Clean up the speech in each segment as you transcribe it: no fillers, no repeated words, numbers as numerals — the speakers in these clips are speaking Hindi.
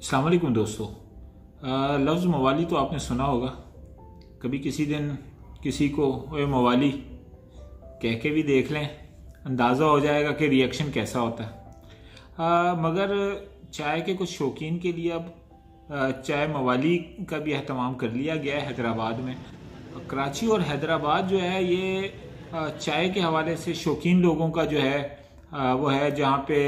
अस्सलाम वालेकुम दोस्तों। लफ्ज़ मवाली तो आपने सुना होगा। कभी किसी दिन किसी को ओए मवाली कह के भी देख लें, अंदाज़ा हो जाएगा कि रिएक्शन कैसा होता है। मगर चाय के कुछ शौकीन के लिए अब चाय मवाली का भी अहतमाम कर लिया गया है हैदराबाद में। कराची और हैदराबाद जो है ये चाय के हवाले से शौकीन लोगों का जो है वो है, जहाँ पे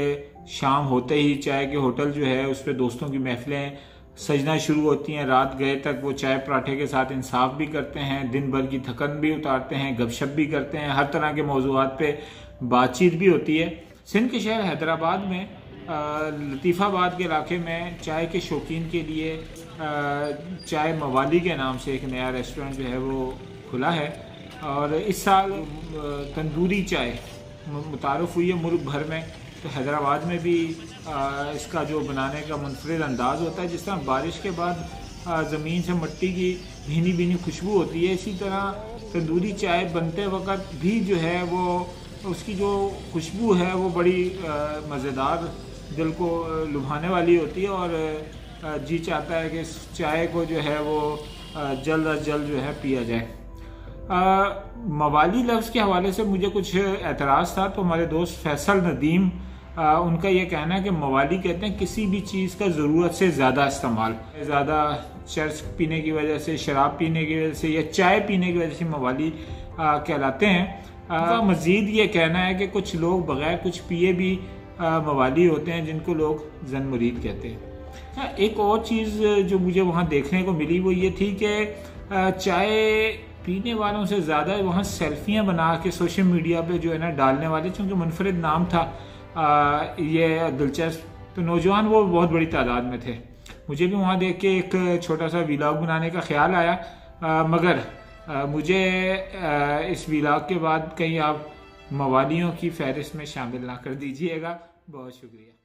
शाम होते ही चाय के होटल जो है उस पर दोस्तों की महफिलें सजना शुरू होती हैं। रात गए तक वो चाय पराठे के साथ इंसाफ भी करते हैं, दिन भर की थकन भी उतारते हैं, गपशप भी करते हैं, हर तरह के मौजूआत पे बातचीत भी होती है। सिंध के शहर हैदराबाद में लतीफ़ाबाद के इलाके में चाय के शौकीन के लिए चाय मवाली के नाम से एक नया रेस्टोरेंट जो है वो खुला है। और इस साल तंदूरी चाय मुतारुफ हुई है मुल्क भर में। तो हैदराबाद में भी इसका जो बनाने का मुनफरिद अंदाज़ होता है, जिस तरह बारिश के बाद ज़मीन से मिट्टी की भीनी भीनी खुशबू होती है, इसी तरह तंदूरी चाय बनते वक्त भी जो है वो उसकी जो खुशबू है वो बड़ी मज़ेदार, दिल को लुभाने वाली होती है। और जी चाहता है कि इस चाय को जो है वो जल्द अज जल्द जो है पिया जाए। मवाली लफ्ज़ के हवाले से मुझे कुछ एतराज़ था, तो हमारे दोस्त फैसल नदीम उनका ये कहना है कि मवाली कहते हैं किसी भी चीज़ का ज़रूरत से ज़्यादा इस्तेमाल, ज़्यादा चर्च पीने की वजह से, शराब पीने की वजह से या चाय पीने की वजह से मवाली कहलाते हैं। मज़ीद ये कहना है कि कुछ लोग बग़ैर कुछ पिए भी मवाली होते हैं, जिनको लोग जन मुरीद कहते हैं। एक और चीज़ जो मुझे वहाँ देखने को मिली वो ये थी कि चाय पीने वालों से ज़्यादा वहाँ सेल्फियाँ बना के सोशल मीडिया पे जो है ना डालने वाले, चूँकि मुनफरिद नाम था ये दिलचस्प, तो नौजवान वो बहुत बड़ी तादाद में थे। मुझे भी वहाँ देख के एक छोटा सा व्लॉग बनाने का ख्याल आया, मगर मुझे इस व्लॉग के बाद कहीं आप मवालियों की फहरिस्त में शामिल ना कर दीजिएगा। बहुत शुक्रिया।